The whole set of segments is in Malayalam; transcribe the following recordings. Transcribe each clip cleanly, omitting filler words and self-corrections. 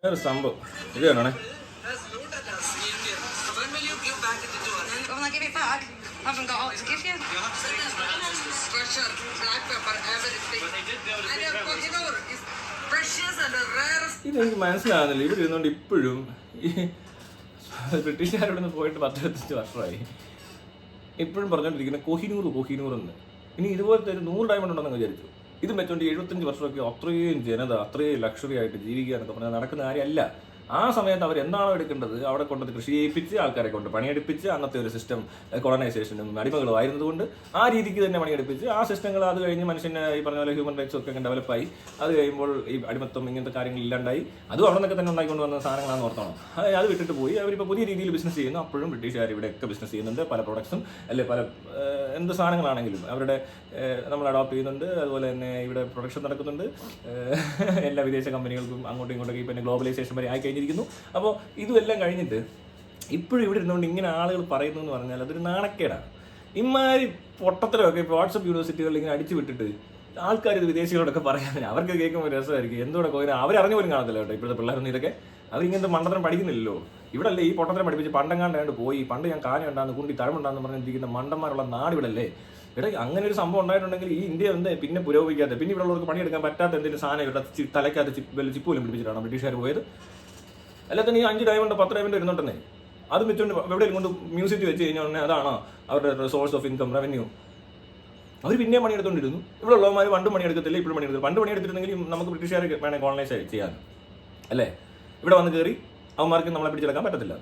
വേറെ സംഭവം ഇത് കാണണേ. When I give it back, I haven't got out to give you. Pressure, black pepper, everything. And you know, it's precious and rare. ഇതെനിക്ക് മനസ്സിലാകുന്നില്ല. ഇവിടെ ഇരുന്നുകൊണ്ട് ഇപ്പോഴും ഈ ബ്രിട്ടീഷുകാരോട് നിന്ന് പോയിട്ട് 10-15 വർഷമായി ഇപ്പോഴും പറഞ്ഞുകൊണ്ടിരിക്കുന്നത് കോഹിനൂർ എന്ന്. ഇനി ഇതുപോലത്തെ ഒരു 100 ഡയമണ്ട് ഉണ്ടെന്ന് വിചാരിച്ചു. ഇത് വെച്ചുകൊണ്ട് 75 വർഷമൊക്കെ അത്രയും ജനത അത്രയും ലക്ഷറി ആയിട്ട് ജീവിക്കുക എന്നൊക്കെ പറഞ്ഞാൽ നടക്കുന്ന കാര്യമല്ല. ആ സമയത്ത് അവർ എന്താണോ എടുക്കേണ്ടത് അവിടെ കൊണ്ടത് കൃഷി ചെയ്യിപ്പിച്ച് ആൾക്കാരെ കൊണ്ട് പണിയെടുപ്പിച്ച് അന്നത്തെ ഒരു സിസ്റ്റം കൊളനൈസേഷനും അടിമകളും ആയിരുന്നതുകൊണ്ട് ആ രീതിക്ക് തന്നെ പണിയെടുപ്പിച്ച് ആ സിസ്റ്റങ്ങൾ അത് കഴിഞ്ഞ് മനുഷ്യന് ഈ പറഞ്ഞ പോലെ ഹ്യൂമൻ റൈറ്റ്സ് ഒക്കെ ഡെവലപ്പായി. അത് കഴിയുമ്പോൾ ഈ അടിമത്വം ഇങ്ങനത്തെ കാര്യങ്ങൾ ഇല്ലാണ്ടായി. അതും അവിടെ നിന്നൊക്കെ തന്നെ ഉണ്ടായിക്കൊണ്ട് വന്ന സാധനങ്ങളാണെന്ന് ഓർത്തണം. അത് വിട്ടിട്ട് പോയി അവരിപ്പോൾ പുതിയ രീതിയിൽ ബിസിനസ് ചെയ്യുന്നു. അപ്പോഴും ബ്രിട്ടീഷുകാർ ഇവിടെയൊക്കെ ബിസിനസ് ചെയ്യുന്നുണ്ട്. പല പ്രൊഡക്ട്സും അല്ലെ പല എന്ത് സാധനങ്ങളാണെങ്കിലും അവരുടെ നമ്മൾ അഡോപ്റ്റ് ചെയ്യുന്നുണ്ട്. അതുപോലെ തന്നെ ഇവിടെ പ്രൊഡക്ഷൻ നടക്കുന്നുണ്ട്. എല്ലാ വിദേശ കമ്പനികൾക്കും അങ്ങോട്ടും ഇങ്ങോട്ടൊക്കെ പിന്നെ ഗ്ലോബലൈസേഷൻ വരെ ആയി കഴിഞ്ഞിരിക്കുന്നു. അപ്പോൾ ഇതുമെല്ലാം കഴിഞ്ഞിട്ട് ഇപ്പോഴും ഇവിടെ ഇരുന്നുകൊണ്ട് ഇങ്ങനെ ആളുകൾ പറയുന്നു എന്ന് പറഞ്ഞാൽ അതൊരു നാണക്കേടാണ്. ഇമാതിരി പൊട്ടത്തരമൊക്കെ ഇപ്പോൾ വാട്സപ്പ് യൂണിവേഴ്സിറ്റികളിൽ ഇങ്ങനെ അടിച്ചു വിട്ടിട്ട് ആൾക്കാർ ഇത് വിദേശികളോടൊക്കെ പറയാൻ അവർക്ക് കേൾക്കുമ്പോൾ രസമായിരിക്കും. എന്തുകൂടെ പോയി അവരറിഞ്ഞു പോലും കാണത്തില്ല കേട്ടോ. ഇപ്പോഴത്തെ പിള്ളേരൊന്നും ഇതൊക്കെ അവരിങ്ങനത്തെ മണ്ടത്തരം പഠിക്കുന്നില്ലല്ലോ. ഇവിടെ അല്ലേ ഈ പൊട്ടത്തരം പഠിപ്പിച്ച് പണ്ടങ്ങാണ്ടാണ്ട് പോയി. പണ്ട് ഞാൻ കാനുണ്ടാന്ന് കുണ്ടി തഴമുണ്ടാന്ന് പറഞ്ഞിരിക്കുന്ന മണ്ടന്മാരുള്ള നാട് ഇവിടെ അല്ലേ. ഇവിടെ അങ്ങനെ ഒരു സംഭവം ഉണ്ടായിട്ടുണ്ടെങ്കിൽ ഈ ഇന്ത്യ എന്താ പിന്നെ പുരോഗമിക്കാതെ പിന്നെ ഇവിടെ ഉള്ളവർക്ക് പണിയെടുക്കാൻ പറ്റാത്ത എന്തെങ്കിലും സാധനം ഇവിടെ തലയ്ക്കകത്ത് വല്ല ചിപ്പോലും പിടിപ്പിച്ചിട്ടാണ് ബ്രിട്ടീഷുകാർ പോയത്. അല്ലാത്തന്നെ ഈ 5 ഡയമണ്ട് 10 ഡയമണ്ട് ഇരുന്നുണ്ടെന്നേ അത് വെച്ചുകൊണ്ട് എവിടെയും കൊണ്ട് മ്യൂസിയത്തിൽ വെച്ച് കഴിഞ്ഞാൽ അതാണോ അവരുടെ സോഴ്സ് ഓഫ് ഇൻകം റവന്യൂ. അവർ പിന്നെയും പണിയെടുത്തുകൊണ്ടിരുന്നു. ഇവിടെ ഉള്ളവന്മാർ പണ്ടും പണിയെടുക്കത്തില്ല, ഇപ്പോഴും പണിയെടുത്തില്ല. പണ്ട് പണിയെടുത്തിരുന്നെങ്കിൽ നമുക്ക് ബ്രിട്ടീഷുകാർ വേണമെങ്കിൽ കോളനൈസ് ചെയ്യാൻ അല്ലേ. ഇവിടെ വന്ന് കയറി അവന്മാർക്ക് നമ്മളെ പിടിച്ചെടുക്കാൻ പറ്റത്തില്ല.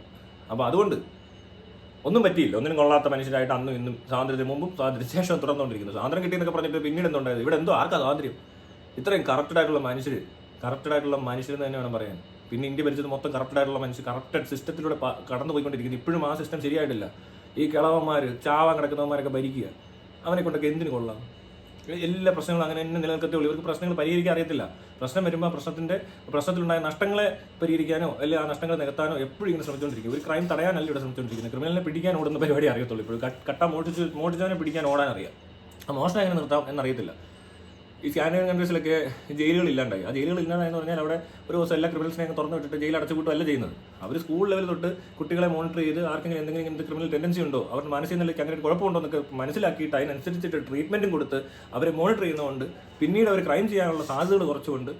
അപ്പോൾ അതുകൊണ്ട് ഒന്നും പറ്റിയില്ല. ഒന്നിനും കൊള്ളാത്ത മനുഷ്യരായിട്ട് അന്നും ഇന്നും സ്വാതന്ത്ര്യത്തിന് മുമ്പും സ്വാതന്ത്ര്യത്തിന് ശേഷം തുടർന്നുകൊണ്ടിരിക്കുന്നു. സ്വാതന്ത്ര്യം കിട്ടിയെന്നൊക്കെ പറഞ്ഞിട്ട് പിന്നീട് എന്തുണ്ടായത്? ഇവിടെ എന്തോ ആർക്കാ സ്വാതന്ത്ര്യം? ഇത്രയും കറപ്റ്റഡ് ആയിട്ടുള്ള മനുഷ്യർ തന്നെ വേണം പറയാൻ. പിന്നെ ഇന്ത്യ ഭരിച്ചത് മൊത്തം കറപ്റ്റഡ് മനുഷ്യർ കറപ്റ്റഡ് സിസ്റ്റത്തിലൂടെ കടന്നു പോയിക്കൊണ്ടിരിക്കുന്നു. ഇപ്പോഴും ആ സിസ്റ്റം ശരിയായിട്ടില്ല. ഈ കിളവന്മാർ ചാവാൻ കിടക്കുന്നവന്മാരൊക്കെ ഭരിക്കുക. അവനെ കൊണ്ടൊക്കെ എന്തിനു കൊള്ളാം? എല്ലാ പ്രശ്നങ്ങളും അങ്ങനെ തന്നെ നിലനിൽക്കത്തേ ഉള്ളൂ. ഇവർക്ക് പ്രശ്നങ്ങൾ പരിഹരിക്കാൻ അറിയത്തില്ല. പ്രശ്നം വരുമ്പോൾ പ്രശ്നത്തിലുണ്ടായ നഷ്ടങ്ങളെ പരിഹരിക്കാനോ അല്ലെങ്കിൽ ആ നഷ്ടങ്ങൾ നികത്താനോ എപ്പോഴും ഇങ്ങനെ ശ്രമിച്ചുകൊണ്ടിരിക്കും. ഒരു ക്രൈം തടയാനല്ല ഇവിടെ ശ്രമിച്ചുകൊണ്ടിരിക്കുന്നത്. ക്രിമിനലിനെ പിടിക്കാൻ ഓടുന്ന പരിപാടി അറിയത്തുള്ളൂ. ഇപ്പോഴും കട്ട മോട്ടിച്ചവനെ പിടിക്കാൻ ഓടാൻ അറിയാം. ആ മോഷണം എങ്ങനെ നിർത്താം എന്നറിയത്തില്ല. ഈ സ്കാൻഡിനേവിയൻ കൺട്രീസിലൊക്കെ ജയിലുകൾ ഇല്ലാണ്ടായി. ആ ജയിലുകൾ ഇല്ലാതായെന്ന് പറഞ്ഞാൽ അവിടെ ഒരു ദിവസം എല്ലാ ക്രിമിനൽസിനെയും തുറന്നു വിട്ടിട്ട് ജയിൽ അടച്ചുപൂട്ടുമല്ല ചെയ്യുന്നത്. അവർ സ്കൂൾ ലെവൽ തൊട്ട് കുട്ടികളെ മോണിറ്റർ ചെയ്ത് ആർക്കെങ്കിലും എന്തെങ്കിലും ഇങ്ങനത്തെ ക്രിമിനൽ ടെൻഡൻസി ഉണ്ടോ, അവരുടെ മാനസിക നിലയ്ക്ക് അങ്ങനെ കുഴപ്പമുണ്ടോ എന്നൊക്കെ മനസ്സിലാക്കിയിട്ട് അതിനനുസരിച്ചിട്ട് ട്രീറ്റ്മെൻറ്റും കൊടുത്ത് അവരെ മോണിറ്റർ ചെയ്യുന്നതുകൊണ്ട് പിന്നീട് അവർ ക്രൈം ചെയ്യാനുള്ള സാധ്യതകൾ കുറച്ചുകൊണ്ട്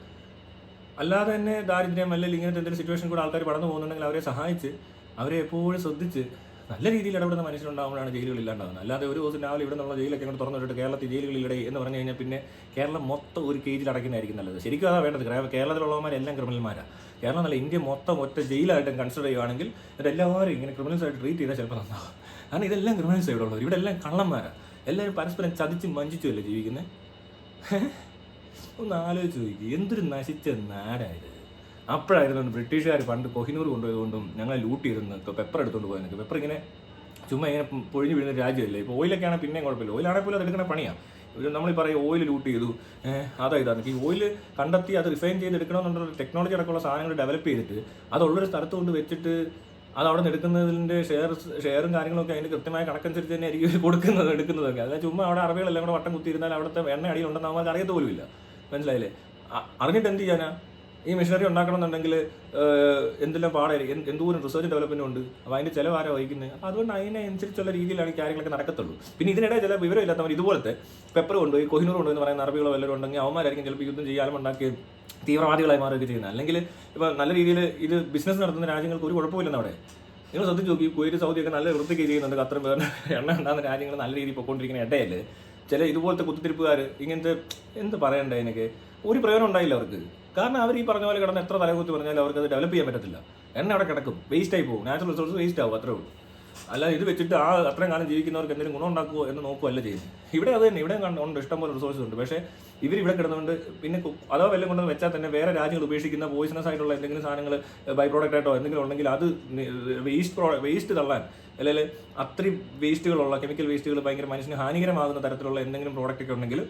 അല്ലാതെ തന്നെ ദാരിദ്ര്യം അല്ലെങ്കിൽ ഇങ്ങനത്തെ എന്തെങ്കിലും സിറ്റുവേഷൻ കൂടെ ആൾക്കാർ കടന്നു പോകുന്നുണ്ടെങ്കിൽ അവരെ സഹായിച്ച് അവരെ എപ്പോഴും ശ്രദ്ധിച്ച് നല്ല രീതിയിൽ ഇടപെടുന്ന മനുഷ്യരുണ്ടാകുമ്പോഴാണ് ജയിലുകൾ ഇല്ലാണ്ടാകുന്നത്. അല്ലാതെ ഒരു ദിവസം രാവിലെ ഇവിടെ നിന്നുള്ള ജയിലൊക്കെ അങ്ങോട്ട് തുറന്നു വിട്ടിട്ട് കേരളത്തിൽ ജയിലുകളിലിടെ എന്ന് പറഞ്ഞു കഴിഞ്ഞാൽ പിന്നെ കേരളം മൊത്തം ഒരു കേജിൽ അടയ്ക്കുന്നതായിരിക്കും നല്ലത്. ശരിക്കും അതാണ് വേണ്ടത്. കേരളത്തിലുള്ളവന്മാരെല്ലാം ക്രിമിനൽമാരാണ്. കേരളം നല്ല ഇന്ത്യ മൊത്തം ഒറ്റ ജയിലായിട്ടും കൺസിഡർ ചെയ്യുകയാണെങ്കിൽ ഇതെല്ലാവരും ഇങ്ങനെ ക്രിമിനൽസായിട്ട് ട്രീറ്റ് ചെയ്താൽ ചിലപ്പോൾ നന്നാവും. കാരണം ഇതെല്ലാം ക്രിമിനൽസ് ഇവിടെ ഉള്ളത്. ഇവിടെ എല്ലാം കള്ളന്മാരാണ്. എല്ലാവരും പരസ്പരം ചതിച്ചും വഞ്ചിച്ചുമല്ലേ ജീവിക്കുന്നത്. ഒന്ന് ആലോചിച്ച് നോക്കി, എന്തൊരു നശിച്ച നാടായത്. അപ്പോഴായിരുന്നു ബ്രിട്ടീഷുകാർ പണ്ട് കൊഹിനൂർ കൊണ്ടുപോയതുകൊണ്ടും ഞങ്ങൾ ലൂട്ട് ചെയ്തെന്ന് പെപ്പർ എടുത്തുകൊണ്ട് പോയതൊക്കെ. പെപ്പർ ഇങ്ങനെ ചുമ്മാ ഇങ്ങനെ പൊഴിഞ്ഞ് വീഴുന്ന രാജ്യമല്ലേ. ഇപ്പോൾ ഓയിലൊക്കെയാണ് പിന്നെയും കുഴപ്പമില്ല. ഓയിലാണെങ്കിൽ പോലും അതെടുക്കുന്ന പണിയാണ്. നമ്മൾ പറയും ഓയിൽ ലൂട്ട് ചെയ്തു ഇതാണ്. ഈ ഓയിൽ കണ്ടെത്തി അത് റിഫൈൻ ചെയ്തെടുക്കണമെന്നുള്ള ടെക്നോളജി അടക്കമുള്ള സാധനങ്ങൾ ഡെവലപ്പ് ചെയ്തിട്ട് അതുള്ളൊരു സ്ഥലത്ത് കൊണ്ട് വെച്ചിട്ട് അത് അവിടെ നിന്ന് എടുക്കുന്നതിൻ്റെ ഷെയറും കാര്യങ്ങളൊക്കെ അതിൻ്റെ കൃത്യമായ കണക്കനുസരിച്ച് തന്നെ ആയിരിക്കും എടുക്കുന്നതൊക്കെ. അതായത് ചുമ്മാ അവിടെ അറബികളെല്ലാം കൂടെ വട്ടം കുത്തിയിരുന്നാൽ അവിടുത്തെ എണ്ണ അടിയിലുണ്ടെന്ന് അവർക്ക് അറിയത്ത് പോലും ഇല്ല. മനസ്സിലായില്ലേ? അറിഞ്ഞിട്ട് എന്ത് ചെയ്യാനാ? ഈ മെഷീനറി ഉണ്ടാക്കണമെന്നുണ്ടെങ്കിൽ എന്തെല്ലാം പാടായിരിക്കും, എന്തോരം റിസർച്ച് ഡെവലപ്മെൻറ്റ് ഉണ്ട്. അപ്പോൾ അതിൻ്റെ ചിലവാരോ വഹിക്കുന്നത്. അപ്പോൾ അതുകൊണ്ട് അതിനനുസരിച്ചുള്ള രീതിയിലാണ് ഈ കാര്യങ്ങളൊക്കെ നടക്കത്തുള്ളൂ. പിന്നെ ഇതിനിടെ ചില വിവരമില്ലാത്തവർ ഇതുപോലത്തെ പെപ്പർ കൊണ്ടുപോയി കൊഹിനൂർ കൊണ്ടുപോയി പറയുന്ന അറബികളോ വല്ലവരും ഉണ്ടെങ്കിൽ അവന്മാരായിരിക്കും ചിലപ്പോൾ യുദ്ധം ചെയ്യാനും ഉണ്ടാക്കി തീവ്രവാദികളായി മാറുകയൊക്കെ ചെയ്യുന്നത്. അല്ലെങ്കിൽ ഇപ്പോൾ നല്ല രീതിയിൽ ഇത് ബിസിനസ് നടത്തുന്ന രാജ്യങ്ങൾക്ക് ഒരു കുഴപ്പമില്ലെന്ന് അവിടെ നിങ്ങൾ ശ്രദ്ധിച്ച് നോക്കി. കുവൈറ്റ് സൗദിയൊക്കെ നല്ല വൃത്തിക്ക് ചെയ്യുന്നുണ്ട്. ഖത്തറും പേരിന് എണ്ണ ഉണ്ടാകുന്ന രാജ്യങ്ങൾ നല്ല രീതിയിൽ പൊയ്ക്കൊണ്ടിരിക്കുന്ന ഇടയിൽ ചില ഇതുപോലത്തെ കുത്തിത്തിരിപ്പുകാർ ഇങ്ങനത്തെ എന്ത് പറയണ്ടേ എനിക്ക് ഒരു പ്രയോജനം ഉണ്ടായില്ല അവർക്ക്. കാരണം അവർ ഈ പറഞ്ഞ പോലെ കിടന്ന് എത്ര തലകുത്തി പറഞ്ഞാലും അവർക്ക് അത് ഡെവലപ്പ് ചെയ്യാൻ പറ്റത്തില്ല. എണ്ണ അവിടെ കിടക്കും, വേസ്റ്റ് ആയി പോകും, നാച്ചുറൽ റിസോഴ്സ് വേസ്റ്റ് ആവും, അത്രേ ഉള്ളൂ. അല്ലാതെ ഇത് വെച്ചിട്ട് അത്രയും കാലം ജീവിക്കുന്നവർക്ക് എന്തെങ്കിലും ഗുണം ഉണ്ടാക്കുമോ എന്ന് നോക്കുകയല്ല ചെയ്യുന്നത്. ഇവിടെ അത് തന്നെ, ഇവിടെ ഉണ്ട് ഇഷ്ടംപോലെ റിസോഴ്സസ് ഉണ്ട്. പക്ഷേ ഇവരിവിടെ കിടന്നുകൊണ്ട് പിന്നെ അതോ വല്ലതും കൊണ്ടെന്ന് വെച്ചാൽ തന്നെ വേറെ രാജ്യങ്ങൾ ഉപേക്ഷിക്കുന്ന പോയിസണസ് ആയിട്ടുള്ള എന്തെങ്കിലും സാധനങ്ങൾ ബൈ പ്രോഡക്റ്റ് ആയിട്ടോ എന്തെങ്കിലും ഉണ്ടെങ്കിൽ അത് വേസ്റ്റ് തള്ളാൻ അല്ലെങ്കിൽ അത്രയും വേസ്റ്റുകളുള്ള കെമിക്കൽ വേസ്റ്റുകൾ ഭയങ്കര മനുഷ്യന് ഹാനികരമാകുന്ന തരത്തിലുള്ള എന്തെങ്കിലും പ്രോഡക്റ്റ് ഒക്കെ ഉണ്ടെങ്കിൽ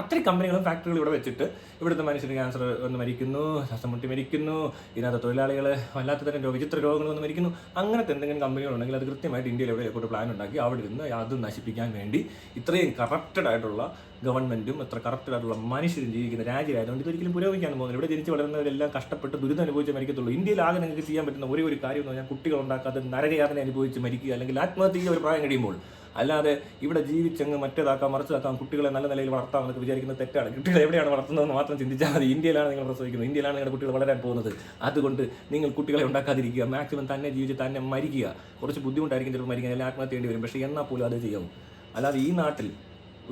അത്രയും കമ്പനികളും ഫാക്ടറികളും ഇവിടെ വെച്ചിട്ട് ഇവിടുത്തെ മനുഷ്യർ ക്യാൻസർ വന്ന് മരിക്കുന്നു, ശ്വാസം മുട്ടി മരിക്കുന്നു, ഇതിനകത്ത് തൊഴിലാളികൾ വല്ലാത്ത തരം വിചിത്ര രോഗങ്ങൾ വന്ന് മരിക്കുന്നു. അങ്ങനത്തെ എന്തെങ്കിലും കമ്പനികളുണ്ടെങ്കിൽ അത് കൃത്യമായിട്ട് ഇന്ത്യയിൽ എവിടെയൊക്കെ പ്ലാൻ ഉണ്ടാക്കി അവിടെ ഇരുന്ന് അത് നശിപ്പിക്കാൻ വേണ്ടി ഇത്രയും കറപ്റ്റഡ് ആയിട്ടുള്ള ഗവൺമെൻറ്റും എത്ര കറപ്റ്റഡ് ആയിട്ടുള്ള മനുഷ്യരും ജീവിക്കുന്ന രാജ്യമായതുകൊണ്ട് ഇതൊരിക്കലും പുരോഗമിക്കാനും പോകുന്നില്ല. ഇവിടെ ജനിച്ച് വളരുന്നവരെല്ലാം കഷ്ടപ്പെട്ട് ദുരിതം അനുഭവിച്ച് മരിക്കത്തുള്ളൂ. ഇന്ത്യയിൽ ആകെ നിങ്ങൾക്ക് ചെയ്യാൻ പറ്റുന്ന ഒരേ ഒരു കാര്യം എന്ന് പറഞ്ഞാൽ കുട്ടികൾ ഉണ്ടാക്കാതെ നരകയാതന അനുഭവിച്ച് മരിക്കുക, അല്ലെങ്കിൽ ആത്മഹത്യ ഒരു പ്രായം കഴിയുമ്പോൾ. അല്ലാതെ ഇവിടെ ജീവിച്ചങ്ങ് മറ്റേതാക്കാം മറിച്ചതാക്കാം കുട്ടികളെ നല്ല നിലയിൽ വളർത്താമെന്നൊക്കെ വിചാരിക്കുന്നത് തെറ്റാണ്. കുട്ടികളെ എവിടെയാണ് വളർത്തുന്നതെന്ന് മാത്രം ചിന്തിച്ചാൽ മതി. ഇന്ത്യയിലാണ് നിങ്ങൾ പ്രസവിക്കുന്നത്, ഇന്ത്യയിലാണ് നിങ്ങളുടെ കുട്ടികൾ വളരാൻ പോകുന്നത്. അതുകൊണ്ട് നിങ്ങൾ കുട്ടികളെ ഉണ്ടാക്കാതിരിക്കുക, മാക്സിമം തന്നെ ജീവിച്ച് തന്നെ മരിക്കുക. കുറച്ച് ബുദ്ധിമുട്ടായിരിക്കും ചിലപ്പോൾ മരിക്കാൻ, അല്ലെങ്കിൽ ആത്മഹത്യ ചെയ്യേണ്ടി വരും, പക്ഷേ എന്നാൽ പോലും അത് ചെയ്യാവും. അല്ലാതെ ഈ നാട്ടിൽ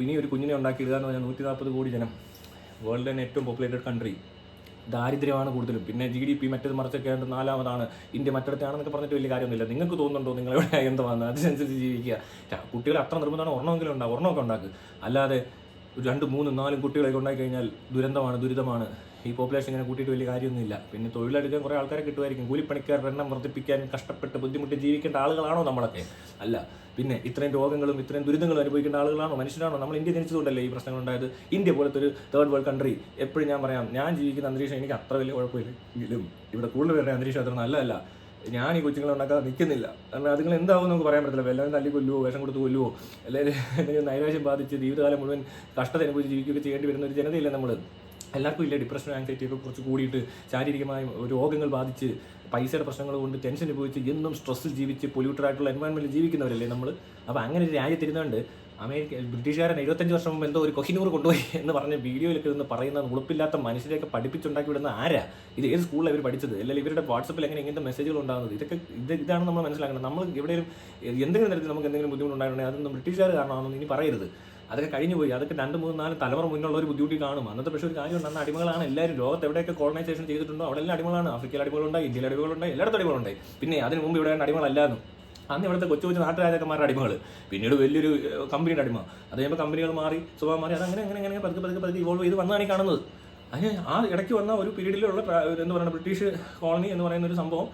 ഇനി ഒരു കുഞ്ഞിനെ ഉണ്ടാക്കിയിടുക എന്ന് പറഞ്ഞാൽ 140 കോടി ജനം, വേൾഡിലെ തന്നെ ഏറ്റവും പോപ്പുലേറ്റഡ് കൺട്രി, ദാരിദ്ര്യമാണ് കൂടുതലും. പിന്നെ GDP മറ്റേത് മറിച്ചൊക്കെ ആയിട്ട് 4ാമതാണ്, ഇന്ത്യ മറ്റിടത്താണെന്നൊക്കെ പറഞ്ഞിട്ട് വലിയ കാര്യമൊന്നുമില്ല. നിങ്ങൾക്ക് തോന്നുന്നുണ്ടോ നിങ്ങൾ എവിടെ എന്താണ് അതിനനുസരിച്ച് ജീവിക്കുക. കുട്ടികൾ അത്ര നിർബന്ധമാണ്, ഒരെണ്ണമെങ്കിലും ഉണ്ടാകും, ഒരെണ്ണമൊക്കെ ഉണ്ടാക്കുക. അല്ലാതെ 2, 3, 4 കുട്ടികളൊക്കെ ഉണ്ടായി കഴിഞ്ഞാൽ ദുരിതമാണ്. ഈ പോപ്പുലേഷൻ ഇങ്ങനെ കൂട്ടിയിട്ട് വലിയ കാര്യമൊന്നുമില്ല. പിന്നെ തൊഴിലെടുക്കാൻ കുറേ ആൾക്കാരെ കിട്ടുമായിരിക്കും. കൂലിപ്പണിക്കാരുടെ എണ്ണം വർദ്ധിപ്പിക്കാൻ കഷ്ടപ്പെട്ട് ബുദ്ധിമുട്ടി ജീവിക്കേണ്ട ആളുകളാണോ നമ്മളൊക്കെ? അല്ല. പിന്നെ ഇത്രയും രോഗങ്ങളും ഇത്രയും ദുരിതങ്ങളും അനുഭവിക്കേണ്ട ആളുകളാണോ, മനുഷ്യരാണോ? നമ്മൾ ഇന്ത്യ ജനിച്ചതുകൊണ്ടല്ലേ ഈ പ്രശ്നങ്ങൾ ഉണ്ടായത്. ഇന്ത്യ പോലത്തെ ഒരു തേർഡ് വേൾഡ് കൺട്രി. എപ്പോഴും ഞാൻ പറയാം, ഞാൻ ജീവിക്കുന്ന അന്തരീക്ഷം എനിക്ക് അത്ര വലിയ കുഴപ്പമില്ലെങ്കിലും ഇവിടെ കൂടുതൽ പേരുടെ അന്തരീക്ഷം അത്ര നല്ലതല്ല. ഞാൻ ഈ കൊച്ചുങ്ങളെ ഉണ്ടാക്കാതെ നിൽക്കുന്നില്ല. കാരണം അതുങ്ങൾ എന്താവും നമുക്ക് പറയാൻ പറ്റില്ല. എല്ലാവരും തല്ലി കൊല്ലുവോ, വിഷം കൊടുത്ത് കൊല്ലുവോ, അല്ലെങ്കിൽ എന്തെങ്കിലും നൈരാശ്യം ബാധിച്ച് ജീവിതകാലം മുഴുവൻ കഷ്ടത അനുഭവിച്ച് ജീവിക്കുകയൊക്കെ ചെയ്യേണ്ടി വരുന്ന ഒരു ജനതയില്ല നമ്മൾ. എല്ലാവർക്കും ഇല്ല ഡിപ്രഷൻ, ആൻസൈറ്റി ഒക്കെ കുറച്ച് കൂടിയിട്ട് ശാരീരികമായ രോഗങ്ങൾ ബാധിച്ച് പൈസയുടെ പ്രശ്നങ്ങൾ കൊണ്ട് ടെൻഷൻ അനുഭവിച്ച് എന്നും സ്ട്രെസ്സിൽ ജീവിച്ച് പൊല്യൂട്ടഡ് ആയിട്ടുള്ള എൻവയോൺമെൻറ്റിൽ ജീവിക്കുന്നവരല്ലേ നമ്മൾ. അപ്പോൾ അങ്ങനെ ഒരു രാജ്യത്തിരുന്നുകൊണ്ട് ബ്രിട്ടീഷുകാരൻ 75 വർഷം മുമ്പ് എന്തോ ഒരു കൊഹിനൂർ കൊണ്ടുപോയി എന്ന് പറഞ്ഞ വീഡിയോയിലൊക്കെ നിന്ന് പറയുന്ന ഉളുപ്പില്ലാത്ത മനുഷ്യരെയൊക്കെ പഠിപ്പിച്ചുണ്ടാക്കി വിടുന്ന ആരാ? ഇത് ഏത് സ്കൂളിലാണ് ഇവർ പഠിച്ചത്? അല്ലെങ്കിൽ ഇവരുടെ വാട്സപ്പിൽ എങ്ങനെ ഇങ്ങനത്തെ മെസ്സേജുകൾ ഉണ്ടാകുന്നത്? ഇതാണ് നമ്മൾ മനസ്സിലാക്കുന്നത്. നമ്മൾ എവിടെയും എന്തെങ്കിലും തരത്തിൽ നമുക്ക് എന്തെങ്കിലും ബുദ്ധിമുട്ടുണ്ടായിട്ടുണ്ടെങ്കിൽ അതൊന്നും ബ്രിട്ടീഷുകാർ കാരണമാണെന്ന് ഇനി പറയരുത്. അതൊക്കെ കഴിഞ്ഞു പോയി. അതൊക്കെ 2, 3, 4 തലമുറ മുന്നുള്ള ഒരു ബുദ്ധിമുട്ടി കാണും. അന്നത്തെ പക്ഷേ ഒരു കാര്യമുണ്ട്, അന്ന് അടിമകളാണ് എല്ലാവരും. ലോകത്ത് എവിടെയൊക്കെ കോളനൈസേഷൻ ചെയ്തിട്ടുണ്ടോ അവിടെ എല്ലാം അടിമകളാണ്. ആഫ്രിക്കയിൽ അടിമകളുണ്ടായി, ഇന്ത്യയിൽ അടിമകളുണ്ടായി, എല്ലായിടത്തും അടിമകളുണ്ടായി. പിന്നെ അതിന് മുമ്പ് ഇവിടെ അടിമകളല്ലായിരുന്നു. അന്ന് ഇവിടുത്തെ കൊച്ചു കൊച്ചു നാട്ടുരാജാക്കന്മാരുടെ അടിമകൾ, പിന്നീട് വലിയൊരു കമ്പനിയുടെ അടിമ, അത് കഴിയുമ്പോൾ കമ്പനികൾ മാറി, സ്വഭാവം മാറി, അതങ്ങനെ പതുക്കെ ഇവോൾവ് ചെയ്ത് വന്നാണ് ഈ കാണുന്നത്. അതിന് ആ ഇടയ്ക്ക് വന്ന ഒരു പീരീഡിലുള്ള എന്താ പറയുക ബ്രിട്ടീഷ് കോളനി എന്ന് പറയുന്ന ഒരു സംഭവം,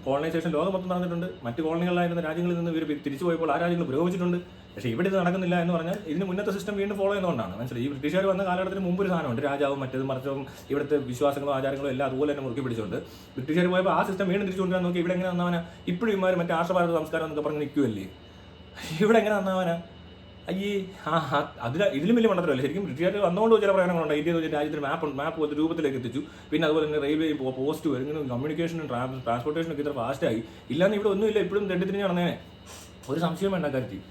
കോളനൈസേഷൻ ലോകം മൊത്തം നടന്നിട്ടുണ്ട്. മറ്റ് കോളനികളിലായിരുന്ന രാജ്യങ്ങളിൽ നിന്ന് ഇവർ തിരിച്ചു പോയപ്പോൾ ആ രാജ്യങ്ങൾ പുരോഗമിച്ചിട്ടുണ്ട്. പക്ഷേ ഇവിടെ ഇത് നടക്കുന്നില്ല എന്ന് പറഞ്ഞാൽ ഇതിന് മുന്നത്തെ സിസ്റ്റം വീണ്ടും ഫോളോ ചെയ്യുന്നതുകൊണ്ടാണ്. മനസ്സിലായി. ഈ ബ്രിട്ടീഷുകാർ വന്ന കാലഘട്ടത്തിന് മുമ്പ് ഒരു സാധനമുണ്ട്, രാജാവും മറ്റേതും മറിച്ചതും ഇവിടുത്തെ വിശ്വാസങ്ങളും ആചാരങ്ങളും എല്ലാം അതുപോലെ തന്നെ മുറുക്കി പിടിച്ചുകൊണ്ട് ബ്രിട്ടീഷുകാർ പോയപ്പോൾ ആ സിസ്റ്റം വീണ്ടും തിരിച്ചു കൊണ്ടുവരാൻ നോക്കി. ഇവിടെ എങ്ങനെ വന്നവനാ? ഇപ്പോഴും ഇമാർ മറ്റേ ആർഷഭാരത സംസ്കാരം എന്നൊക്കെ പറഞ്ഞ് നിൽക്കുമല്ലേ. ഇവിടെ എങ്ങനെ വന്നവനാ? ഇതിലും വലിയ മണ്ടത്തിലല്ലേ. ശരിക്കും ബ്രിട്ടീഷുകാർ വന്നുകൊണ്ട് ചില പ്രയോജനങ്ങളുണ്ട്. ഇന്ത്യ എന്ന് വെച്ചാൽ രാജ്യത്തിന് മാപ്പ് പോലത്തെ രൂപത്തിലേക്ക് എത്തിച്ചു. പിന്നെ അതുപോലെ തന്നെ റെയിൽവേ പോസ്റ്റ് ഇങ്ങനെ കമ്മ്യൂണിക്കേഷനും ട്രാൻസ്പോർട്ടേഷനൊക്കെ ഇത്ര ഫാസ്റ്റായി. ഇല്ലാന്ന് ഇവിടെ ഒന്നുമില്ല, ഇപ്പോഴും തെണ്ടിത്തിരിഞ്ഞ് നടന്നേനെ. ഒരു സംശയം വേണ്ട കാര്യത്തിൽ.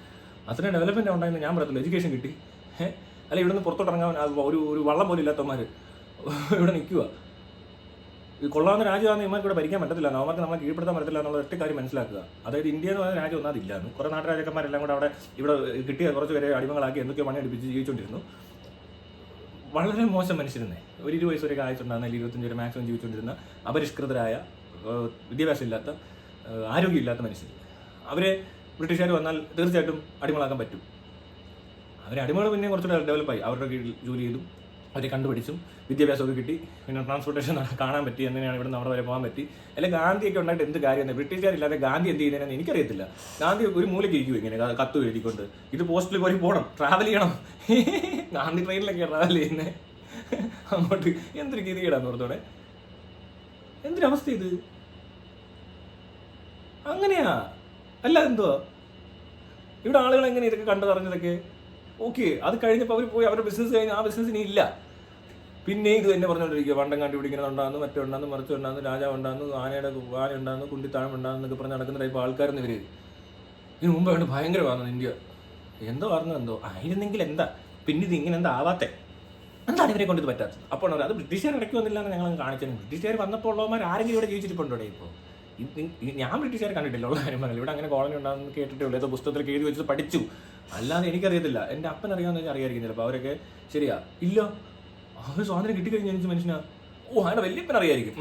അത്രയും ഡെവലപ്മെൻറ്റ് ഉണ്ടായിരുന്നു ഞാൻ പറയത്തില്ല. എഡ്യൂക്കേഷൻ കിട്ടി, അല്ല ഇവിടെ നിന്ന് പുറത്തോട്ടിറങ്ങാൻ ഒരു വള്ളം പോലും ഇല്ലാത്തവന്മാർ ഇവിടെ നിൽക്കുക. ഈ കൊള്ളാവുന്ന രാജ്യമാണ് ഇവർക്ക് ഇവിടെ ഭരിക്കാൻ പറ്റത്തില്ല, അവർക്ക് നമ്മളെ കീഴ്പ്പെടുത്താൻ പറ്റത്തില്ല എന്നുള്ള ഒറ്റ കാര്യം മനസ്സിലാക്കുക. അതായത് ഇന്ത്യ എന്ന് പറയുന്ന രാജ്യം ഒന്നും അതില്ലായിരുന്നു. കുറേ നാട്ടുരാജാക്കന്മാരെല്ലാം കൂടെ അവിടെ ഇവിടെ കിട്ടിയ കുറച്ച് പേരെ അടിമകളാക്കി എന്തൊക്കെയോ പണിയെടുപ്പിച്ച് ജീവിച്ചുകൊണ്ടിരുന്നു. വളരെ മോശം മനുഷ്യരുന്നേ. ഒരു 20 വയസ്സ് വരെയൊക്കെ ആയിട്ടുണ്ടാകുന്ന, അല്ലെങ്കിൽ 25 വരെ മാക്സിമം ജീവിച്ചുകൊണ്ടിരുന്ന അപരിഷ്കൃതരായ, വിദ്യാഭ്യാസം ഇല്ലാത്ത, ആരോഗ്യമില്ലാത്ത മനുഷ്യർ. അവരെ ബ്രിട്ടീഷുകാർ വന്നാൽ തീർച്ചയായിട്ടും അടിമകളാക്കാൻ പറ്റും. അവരെ അടിമകൾ പിന്നെ കുറച്ചുകൂടെ ഡെവലപ്പായി, അവരുടെ കീഴിൽ ജോലി ചെയ്തു, അവരെ കണ്ടുപിടിച്ചും വിദ്യാഭ്യാസമൊക്കെ കിട്ടി, പിന്നെ ട്രാൻസ്പോർട്ടേഷൻ കാണാൻ പറ്റി, എങ്ങനെയാണ് ഇവിടെ നിന്ന് അവിടെ വരെ പോകാൻ പറ്റി. അല്ലെങ്കിൽ ഗാന്ധിയൊക്കെ ഉണ്ടായിട്ട് എന്ത് കാര്യമാണ്? ബ്രിട്ടീഷുകാരില്ലാതെ ഗാന്ധി എന്ത് ചെയ്യുന്നതെന്ന് എനിക്കറിയത്തില്ല. ഗാന്ധി ഒരു മൂലയ്ക്ക് ഇരിക്കും ഇങ്ങനെ കത്ത് എഴുതിക്കൊണ്ട്, ഇത് പോസ്റ്റിൽ പോയി പോകണം, ട്രാവൽ ചെയ്യണം. ഗാന്ധി ട്രെയിനിലൊക്കെയാണ് ട്രാവൽ ചെയ്യുന്നത് അങ്ങോട്ട്. എന്തൊരു ഗതികേടാന്ന് ഓർത്തോടെ. എന്തൊരവസ്ഥ ഇത്? അങ്ങനെയാ അല്ല എന്തോ ഇവിടെ ആളുകൾ എങ്ങനെ ഇതൊക്കെ കണ്ടറിഞ്ഞതൊക്കെ ഓക്കെ. അത് കഴിഞ്ഞപ്പോൾ അവർ പോയി അവരുടെ ബിസിനസ് കഴിഞ്ഞ് ആ ബിസിനസ് ഇനി ഇല്ല. പിന്നെ ഇത് തന്നെ പറഞ്ഞുകൊണ്ടിരിക്കുക, വണ്ടം കണ്ടുപിടിക്കുന്നുണ്ടാകുന്നു, മറ്റേ ഉണ്ടാകുന്നു, മറിച്ച് ഉണ്ടാകുന്നു, രാജാവ് ഉണ്ടാകുന്നു, ആന ഉണ്ടാകുന്നു, കുണ്ടിത്താഴം ഉണ്ടാകുന്നൊക്കെ പറഞ്ഞ് നടക്കുന്ന ടൈപ്പ് ആൾക്കാരെന്ന് ഇവർ. ഇതിന് മുമ്പ് വേണ്ട ഭയങ്കരമാകുന്നത് ഇന്ത്യ. എന്തോ പറഞ്ഞെന്തോ ആയിരുന്നെങ്കിൽ എന്താ, പിന്നെ ഇത് ഇങ്ങനെ എന്താ ആവാത്തേ? എന്താണ് ഇവരെ കൊണ്ട് ഇത് പറ്റാത്തത്? അപ്പോൾ അത് ബ്രിട്ടീഷുകാർ ഇടയ്ക്ക് വന്നില്ല എന്ന് ഞങ്ങൾ കാണിച്ചത്. ബ്രിട്ടീഷുകാർ വന്നപ്പോൾ ഉള്ളവന്മാർ ആരെങ്കിലും ഇവിടെ ജീവിച്ചിട്ടുണ്ടോ? ഇപ്പോൾ ഞാൻ ബ്രിട്ടീഷുകാരെ കണ്ടിട്ടില്ല, ഉള്ള കാര്യം പറഞ്ഞില്ല. ഇവിടെ അങ്ങനെ കോളനി ഉണ്ടാകുന്ന കേട്ടിട്ടേ ഉള്ളൂ, ഏതോ പുസ്തകത്തിലേക്ക് എഴുതി വെച്ചത് പഠിച്ചു. അല്ലാതെ എനിക്കറിയത്തില്ല. എൻ്റെ അപ്പൻ അറിയാമെന്ന് വെച്ചാൽ അറിയായിരിക്കും ചിലപ്പോൾ. അവരൊക്കെ ശരിയാ ഇല്ല, അവർ സ്വാതന്ത്ര്യം കിട്ടിക്കഴിഞ്ഞ് ജനിച്ച മനുഷ്യനാ. അയാളെ വല്യപ്പൻ അറിയായിരിക്കും.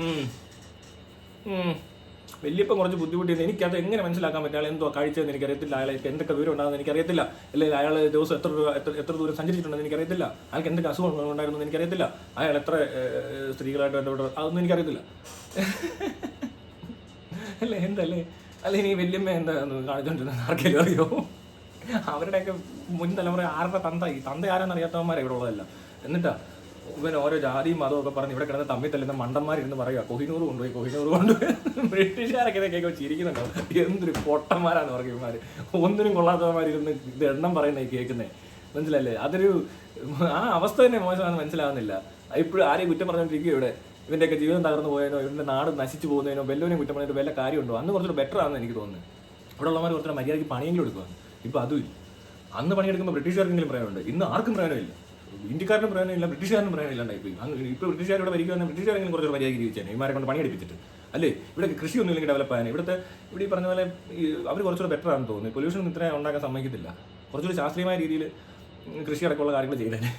വല്യപ്പൻ കുറച്ച് ബുദ്ധിമുട്ടിയത്. എനിക്കത് എങ്ങനെ മനസ്സിലാക്കാൻ പറ്റും? അയാൾ എന്തോ കഴിച്ചതെന്ന് എനിക്കറിയത്തില്ല, അയാളെ എന്തൊക്കെ വിവരം ഉണ്ടാകുന്നത് എനിക്കറിയത്തില്ല, അല്ലെങ്കിൽ അയാൾ ദിവസം എത്ര ദൂരം സഞ്ചരിച്ചിട്ടുണ്ടെന്ന് എനിക്കറിയത്തില്ല, അയാൾക്ക് എന്തൊക്കെ അസുഖങ്ങൾ ഉണ്ടായിരുന്നു എനിക്കറിയത്തില്ല, അയാൾ എത്ര സ്ത്രീകളായിട്ട് ബന്ധപ്പെട്ട അതൊന്നും എനിക്കറിയത്തില്ല. അല്ലേ എന്തല്ലേ? അല്ല ഇനി വല്യമ്മ എന്താ കാണിച്ചോണ്ടിരുന്നത് ആർക്കെങ്കിലും അറിയോ? അവരുടെയൊക്കെ മുൻ തലമുറ ആരുടെ തന്ത ആരാന്നറിയാത്തവന്മാരെ ഇവിടെ ഉള്ളതല്ല. എന്നിട്ടാ ഇവൻ ഓരോ ജാതിയും മതവും ഒക്കെ പറഞ്ഞ് ഇവിടെ കിടന്ന് തമ്മിൽ തല്ലുന്ന മണ്ടന്മാരിരുന്ന് പറയുക കൊഹിനൂർ കൊണ്ടുപോയി ബ്രിട്ടീഷുകാരൊക്കെ ഇതൊക്കെ ചിരിക്കുന്നുണ്ടാവും. എന്തൊരു പൊട്ടന്മാരാന്ന് പറയും ഇവന്മാർ. ഒന്നിനും കൊള്ളാത്തവന്മാരിരുന്ന് ഇത് എണ്ണം പറയുന്നത് കേൾക്കുന്നത് മനസ്സിലല്ലേ? അതൊരു ആ അവസ്ഥ തന്നെ മോശമാണെന്ന് മനസ്സിലാവുന്നില്ല. ഇപ്പോഴും ആരെയും കുറ്റം പറഞ്ഞുകൊണ്ടിരിക്കുക ഇവിടെ. ഇവൻ്റെയൊക്കെ ജീവിതം തകർന്നു പോയതിനോ ഇവൻ്റെ നാട് നശിച്ചു പോകുന്നതിനോ ബെല്ലോനെയും കുറ്റം പറഞ്ഞിട്ട് വല്ല കാര്യമുണ്ടോ? അന്ന് കുറച്ചുകൂടെ ബെറ്റർ ആണെന്ന് എനിക്ക് തോന്നുന്നത്. ഇവിടെ ഉള്ളവന്മാർ കുറച്ചുകൂടെ മര്യാദയ്ക്ക് പണിയെങ്കിലും എടുക്കുവാണ്. ഇപ്പോൾ അതുമില്ല. അന്ന് പണിയെടുക്കുമ്പോൾ ബ്രിട്ടീഷുകാർക്കെങ്കിലും പ്രയോജനമുണ്ട്. ഇന്ന് ആർക്കും പ്രയോജനമില്ല. ഇന്ത്യക്കാരനും പ്രയോജനമില്ല, ബ്രിട്ടീഷുകാരനും പ്രയോജനമില്ലാണ്ടായി പോയി. ഇപ്പോൾ ബ്രിട്ടീഷുകാർ ഇവിടെ ഭരിക്കുവാൻ ബ്രിട്ടീഷുകാരെങ്കിലും കുറച്ചുകൂടെ മര്യാദയ്ക്ക് ജീവിച്ചാൽ ഇവന്മാരെ കൊണ്ട് പണിയെടുപ്പിച്ചിട്ട് അല്ലേ? ഇവിടെ കൃഷിയൊന്നും ഇല്ലെങ്കിൽ ഡെവലപ്പ് ആകാൻ ഇവിടെ ഈ പറഞ്ഞ പോലെ അവർ കുറച്ചുകൂടെ ബെറ്റർ ആണെന്ന് തോന്നുന്നു. പൊല്യൂഷൻ ഇത്രയും ഉണ്ടാക്കാൻ സമ്മതിക്കത്തില്ല. കുറച്ചുകൂടി ശാസ്ത്രീയമായ രീതിയിൽ കൃഷി അടക്കമുള്ള കാര്യങ്ങൾ ചെയ്തേനെ.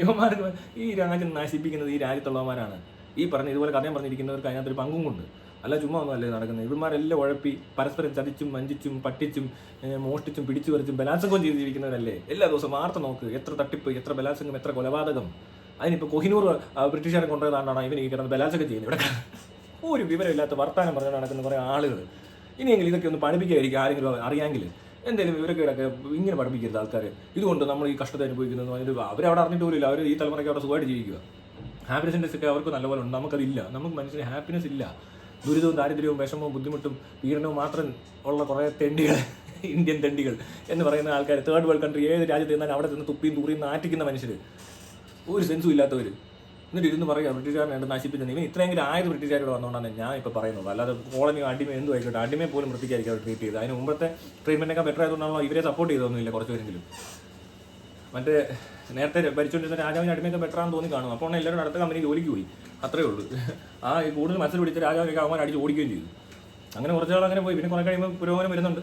ഇവന്മാർക്ക് ഈ രാജ്യം നശിപ്പിക്കുന്നത് ഈ രാജ്യത്തുള്ളവന്മാരാണ്. ഈ പറഞ്ഞ ഇതുപോലെ കഥയും പറഞ്ഞിരിക്കുന്നവർക്ക് അതിനകത്തൊരു പങ്കും കൊണ്ട്. അല്ല ചുമ്മാ ഒന്നും അല്ലേ നടക്കുന്നത്. ഇവന്മാരെല്ലാം ഉഴപ്പി പരസ്പരം ചതിച്ചും വഞ്ചിച്ചും പറ്റിച്ചും മോഷ്ടിച്ചും പിടിച്ചു പറിച്ചും ബലാത്സംഗം ചെയ്ത് ജീവിക്കുന്നവരല്ലേ? എല്ലാ ദിവസവും വാർത്ത നോക്ക്. എത്ര തട്ടിപ്പ്, എത്ര ബലാത്സംഗം, എത്ര കൊലപാതകം. അതിനിപ്പോൾ കൊഹിനൂർ ബ്രിട്ടീഷുകാരെ കൊണ്ടുപോയതാണ്ടാണ് ഇവൻ ഈ കിടന്ന് ബലാത്സംഗം ചെയ്യുന്നത്. ഇവിടെ ഒരു വിവരമില്ലാത്ത വർത്താനം പറഞ്ഞ് നടക്കുന്ന കുറേ ആളുകൾ. ഇനിയെങ്കിലും ഇതൊക്കെ ഒന്ന് പഠിപ്പിക്കുകയായിരിക്കും ആരെങ്കിലും അറിയാമെങ്കിൽ. എന്തെങ്കിലും വിവരക്കേടൊക്കെ ഇങ്ങനെ പഠിപ്പിക്കരുത് ആൾക്കാർ. ഇതുകൊണ്ട് നമ്മൾ ഈ കഷ്ടത അനുഭവിക്കുന്നത് അവരവിടെ അറിഞ്ഞിട്ട് പോലില്ല. അവർ ഈ തലമുറയ്ക്ക് അവിടെ സുഖമായിട്ട് ജീവിക്കുക. ഹാപ്പിനെസ് ഇൻഡെക്സ് ഒക്കെ അവർക്ക് നല്ലപോലെ ഉണ്ട്. നമുക്കതില്ല. നമുക്ക് മനുഷ്യന് ഹാപ്പിനെസ് ഇല്ല. ദുരിതവും ദാരിദ്ര്യവും വിഷമവും ബുദ്ധിമുട്ടും പീഡനവും മാത്രം ഉള്ള കുറേ തെണ്ടികൾ, ഇന്ത്യൻ തെണ്ടികൾ എന്ന് പറയുന്ന ആൾക്കാർ. തേർഡ് വേൾഡ് കൺട്രി ഏത് രാജ്യത്ത് നിന്നാൽ അവിടെ നിന്ന് തുപ്പിയും തൂറിയും നാറ്റിക്കുന്ന മനുഷ്യർ, ഒരു സെൻസും ഇല്ലാത്തവർ. എന്നിട്ട് ഇരുന്ന് പറയുക ബ്രിട്ടീഷുകാരനെ നശിപ്പിച്ചത്. ഇവൻ ഇത്രയെങ്കിലും ആയത് ബ്രിട്ടീഷുകാരോട് വന്നുകൊണ്ടാണ് ഞാൻ ഇപ്പോൾ പറയുന്നത്. അല്ലാതെ കോളനി അടിമ എന്തും ആയിക്കോട്ടെ, അടിമയെ പോലും വൃത്തിക്കായിരിക്കും അവർ ട്രീറ്റ് ചെയ്ത്. അതിന് മുമ്പത്തെ ട്രീറ്റ്മെൻറ്റൊക്കെ ബെറ്റർ ആയതുകൊണ്ടാണല്ലോ ഇവരെ സപ്പോർട്ട് ചെയ്തൊന്നുമില്ല കുറച്ച് പേരെങ്കിലും. മറ്റേ നേരത്തെ ഭരിച്ചുകൊണ്ടിരുന്ന രാജാവിന് അടിമയൊക്കെ ബെറ്റർ ആണെന്ന് തോന്നി കാണും. അപ്പോൾ എല്ലാവരും അടുത്ത കമ്പനി ജോലിക്ക് പോയി, അത്രേ ഉള്ളൂ. ആ കൂടുതൽ മത്സരം പിടിച്ച രാജാവിനൊക്കെ അവന്മാർ അടിച്ച് ഓടിക്കുകയും ചെയ്തു. അങ്ങനെ കുറച്ചാൾ അങ്ങനെ പോയി. പിന്നെ കുറേ കഴിയുമ്പോൾ പുരോഗമനം വരുന്നുണ്ട്.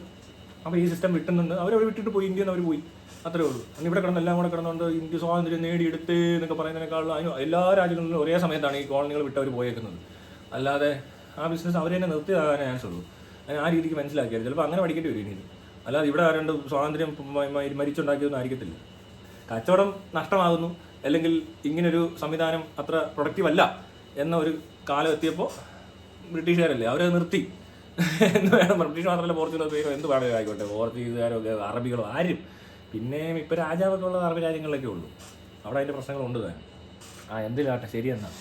അപ്പോൾ ഈ സിസ്റ്റം വിട്ടുന്നുണ്ട്. അവരവിടെ വിട്ടിട്ട് പോയി, ഇന്ത്യയിൽ നിന്ന് അവർ പോയി, അത്രേ ഉള്ളൂ. അന്ന് ഇവിടെ കിടന്ന് എല്ലാം കൂടെ കിടന്നുകൊണ്ട് ഇന്ത്യ സ്വാതന്ത്ര്യം നേടിയെടുത്ത് എന്നൊക്കെ പറയുന്നതിനേക്കാളും അതിന് എല്ലാ രാജ്യങ്ങളിലും ഒരേ സമയത്താണ് ഈ കോളനികൾ വിട്ടവർ പോയേക്കുന്നത്. അല്ലാതെ ആ ബിസിനസ് അവർ തന്നെ നിർത്തിയതാകാനേ ചാൻസ് ഉള്ളൂ. ആ രീതിക്ക് മനസ്സിലാക്കിയാൽ ചിലപ്പോൾ അങ്ങനെ പഠിക്കേണ്ടി വരും ഇനി. അല്ലാതെ ഇവിടെ ആരണ്ട് സ്വാതന്ത്ര്യം മരിച്ചുണ്ടാക്കിയതൊന്നും ആയിരിക്കത്തില്ല. കച്ചവടം നഷ്ടമാകുന്നു, അല്ലെങ്കിൽ ഇങ്ങനൊരു സംവിധാനം അത്ര പ്രൊഡക്റ്റീവ് അല്ല എന്ന ഒരു കാലം എത്തിയപ്പോൾ ബ്രിട്ടീഷുകാരല്ലേ അവരത് നിർത്തി എന്ന് വേണം. ബ്രിട്ടീഷ് മാത്രമല്ല, പോർച്ചുഗീസോ എന്ത് വേണമെങ്കിലും ആയിക്കോട്ടെ, പോർച്ചുഗീസുകാരോ അറബികളോ ആരും. പിന്നെ ഇപ്പോൾ രാജാവൊക്കെ ഉള്ള അറബ് രാജ്യങ്ങളിലൊക്കെ ഉള്ളൂ. അവിടെ അതിൻ്റെ പ്രശ്നങ്ങളുണ്ട് താൻ. എന്തിലാട്ടെ, ശരിയെന്നാ.